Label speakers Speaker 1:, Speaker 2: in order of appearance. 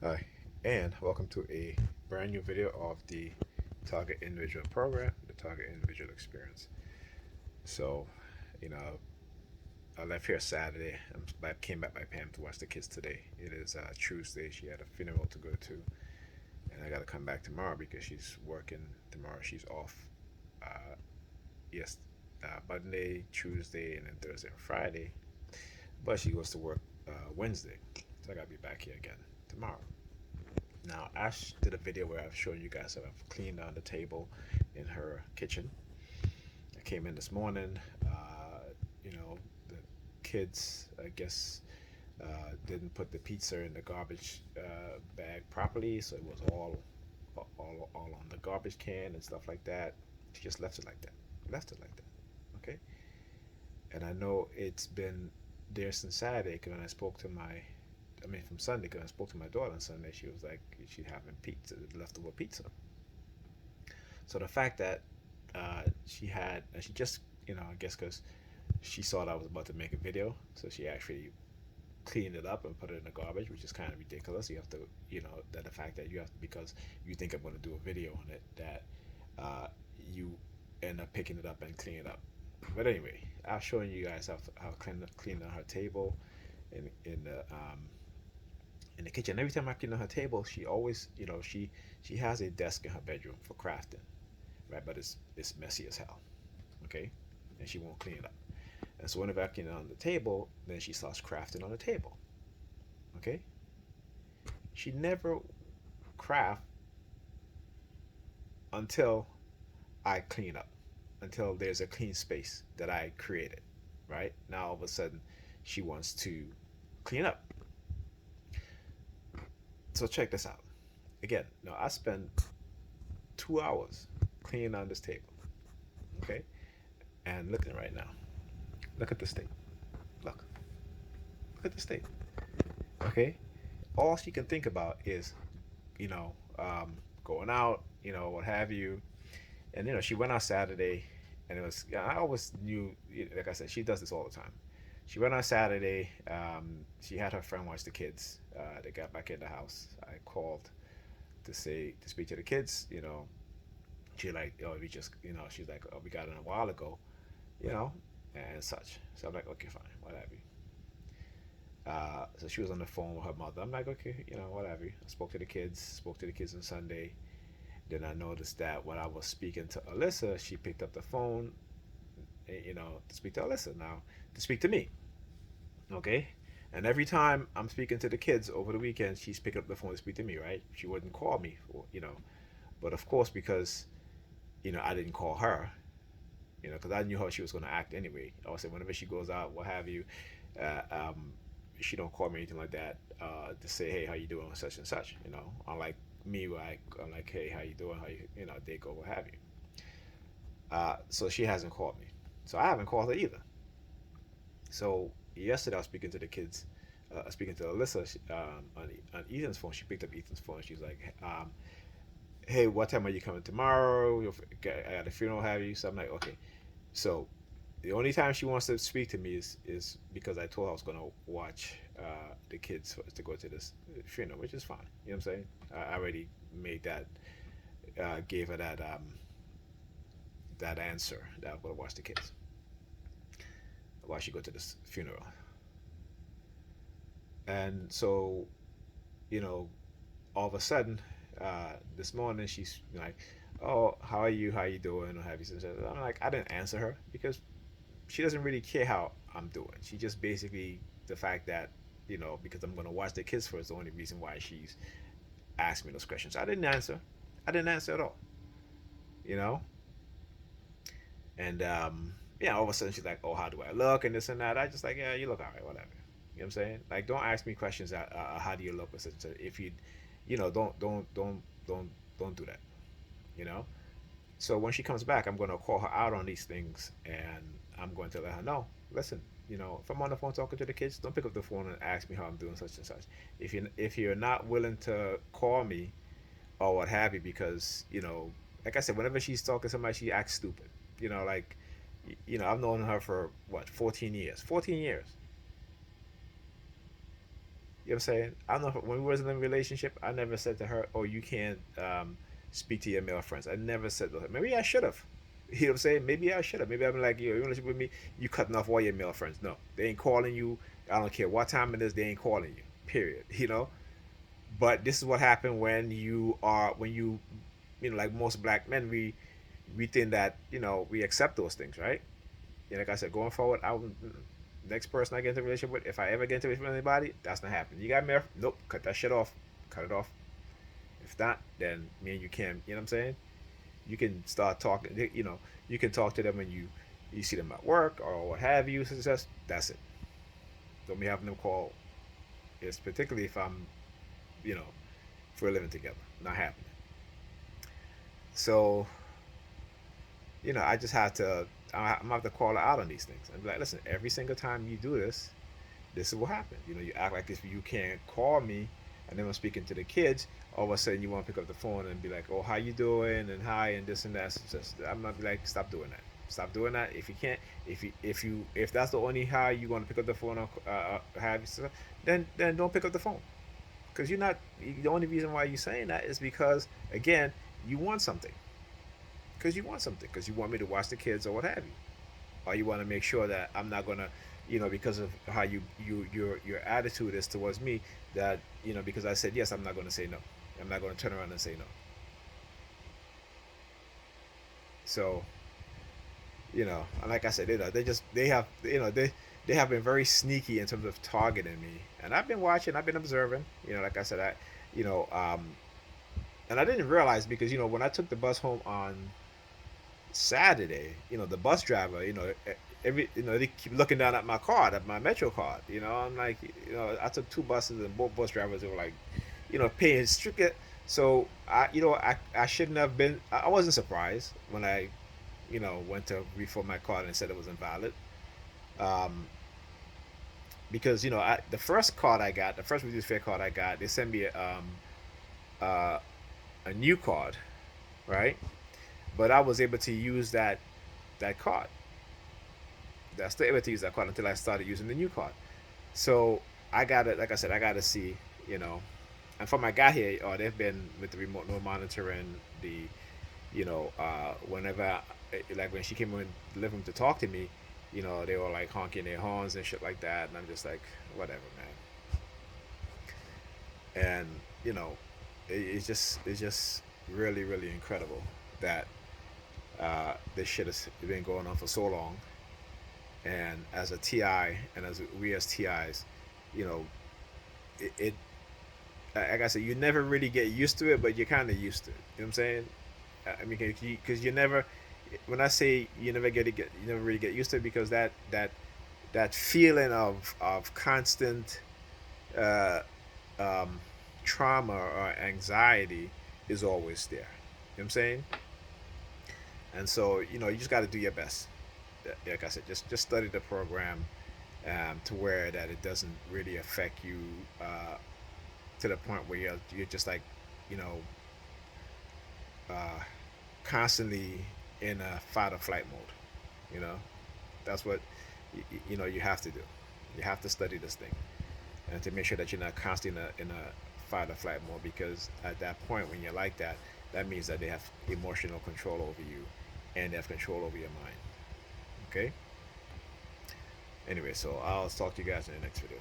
Speaker 1: Hi, and welcome to a brand new video of the Target Individual Program, the Target Individual Experience. So, you know, I left here Saturday. I came back by Pam to watch the kids today. It is Tuesday. She had a funeral to go to, and I got to come back tomorrow because she's working tomorrow. She's off. Uh, yes, Monday, Tuesday, and then Thursday and Friday. But she goes to work Wednesday, so I got to be back here again tomorrow. Now, Ash did a video where I've shown you guys how I've cleaned down the table in her kitchen. I came in this morning. You know, the kids, I guess, didn't put the pizza in the garbage bag properly, so it was all on the garbage can and stuff like that. She just left it like that. Left it like that. Okay. And I know it's been there since Saturday because when I spoke to from Sunday, because I spoke to my daughter on Sunday, she was like, she's having pizza, leftover pizza. So the fact that she just, I guess because she saw that I was about to make a video, so she actually cleaned it up and put it in the garbage, which is kind of ridiculous. You have to, that the fact that you have to, because you think I'm going to do a video on it, that you end up picking it up and clean it up. But anyway, I'm showing you guys how clean on her table in the kitchen. Every time I clean on her table, she always, she has a desk in her bedroom for crafting, right? But it's messy as hell, okay? And she won't clean it up. And so whenever I clean it on the table, then she starts crafting on the table, okay? She never craft until I clean up, until there's a clean space that I created, right? Now all of a sudden, she wants to clean up. So check this out. Again, now I spent 2 hours cleaning on this table, okay? And looking right now. Look at the state. Look. Look at the state. Okay? All she can think about is, you know, going out, what have you. And, she went out Saturday, and it was, I always knew, like I said, she does this all the time. She went on Saturday. She had her friend watch the kids. They got back in the house. I called to speak to the kids. She like, oh, we just, she's like, oh, we got in a while ago, you know, and such. So I'm like, okay, fine, whatever. So she was on the phone with her mother. I'm like, okay, whatever. I spoke to the kids on Sunday. Then I noticed that when I was speaking to Alyssa, she picked up the phone, to speak to Alyssa. Now, to speak to me, okay? And every time I'm speaking to the kids over the weekend, she's picking up the phone to speak to me, right? She wouldn't call me, But of course, because, I didn't call her, because I knew how she was going to act anyway. I would say whenever she goes out, what have you, uh, um, she don't call me anything like that to say, hey, how you doing, such and such, Unlike me, where I'm like, hey, how you doing, how they go, what have you. So she hasn't called me. So I haven't called her either. So yesterday I was speaking to the kids, speaking to Alyssa on Ethan's phone. She picked up Ethan's phone. She's like, "Hey, what time are you coming tomorrow? I got a funeral, have you?" So I'm like, "Okay." So the only time she wants to speak to me is because I told her I was gonna watch the kids to go to this funeral, which is fine. You know what I'm saying? I already made that, gave her that answer that I'm gonna watch the kids while she go to this funeral. And so, you know, all of a sudden, this morning she's like, "Oh, how are you? How you doing?" Or have you? I'm like, I didn't answer her because she doesn't really care how I'm doing. She just basically the fact that because I'm gonna watch the kids first, the only reason why she's asked me those questions. I didn't answer. I didn't answer at all. You know, and yeah, all of a sudden she's like, "Oh, how do I look?" and this and that. I just like, "Yeah, you look alright, whatever." You know what I'm saying? Like, don't ask me questions. How do you look? Or such. If you, don't do that. You know. So when she comes back, I'm gonna call her out on these things, and I'm going to let her know. Listen, if I'm on the phone talking to the kids, don't pick up the phone and ask me how I'm doing such and such. If you're not willing to call me or what have you, because like I said, whenever she's talking to somebody, she acts stupid. Like I've known her for what 14 years. 14 years. You know what I'm saying? I don't know if, when we was in a relationship, I never said to her, "Oh, you can't speak to your male friends." I never said that. Maybe I should have. You know what I'm saying? Maybe I should have. Maybe I'm like, you're in a relationship with me, you cutting off all your male friends. No, they ain't calling you. I don't care what time it is, they ain't calling you. Period. You know? But this is what happened when you know, like most black men, we think that, you know, we accept those things, right? And like I said, going forward, next person I get into a relationship with, if I ever get into a relationship with anybody, that's not happening. You got married? Nope, cut that shit off. Cut it off. If not, then me and you can, you know what I'm saying? You can start talking, you know, you can talk to them when you see them at work or what have you. So that's it. Don't be having them call. It's particularly if I'm, you know, if we're living together. Not happening. So, you know, I just have to, I'm gonna have to call her out on these things and be like, listen, every single time you do this, this is what happened. You know, you act like this, you can't call me, and then I'm speaking to the kids. All of a sudden, you want to pick up the phone and be like, "Oh, how you doing?" and "Hi," and this and that. It's just, I'm gonna be like, "Stop doing that. Stop doing that. If you can't, if that's the only how you want to pick up the phone or have you, then don't pick up the phone. Because you're not. The only reason why you're saying that is because, again, you want something. Because you want something. Because you want me to watch the kids or what have you. Or you want to make sure that I'm not gonna, you know, because of how your attitude is towards me, that, you know, because I said yes, I'm not gonna say no. I'm not gonna turn around and say no. So, you know, and like I said, you know, they have, you know, they have been very sneaky in terms of targeting me, and I've been watching, I've been observing. You know, like I said, you know, and I didn't realize, because, you know, when I took the bus home on Saturday, you know, the bus driver, you know, you know, they keep looking down at my card, at my Metro card. You know, I'm like, you know, I took two buses, and both bus drivers were like, you know, paying strict. So you know, I shouldn't have been. I wasn't surprised when I, you know, went to refill my card and said it was invalid. Um, because, you know, the first card I got, the first reduced fare card I got, they sent me uh, a new card, right? But I was able to use that card. I still able to use that card until I started using the new card. So I got to, like I said, I got to see, you know, and from I got here, they've been with the remote no monitoring, the, you know, whenever, like when she came in the living room to talk to me, you know, they were like honking their horns and shit like that, and I'm just like, whatever, man. And, you know, it's just really really incredible that this shit has been going on for so long. And as a TI, and as we as TIs, you know, it like I said, you never really get used to it, but you're kind of used to it. You know what I'm saying? I mean, because you never. When I say you never you never really get used to it, because that feeling of constant uh, um, trauma or anxiety is always there. You know what I'm saying? And so, you know, you just got to do your best. Like I said, just study the program, to where that it doesn't really affect you, to the point where you're just like, you know, uh, constantly in a fight or flight mode. You know, that's what you know you have to do. You have to study this thing, and to make sure that you're not constantly in a fight or flight mode, because at that point when you're like that, that means that they have emotional control over you, and they have control over your mind. Okay. Anyway, so I'll talk to you guys in the next video.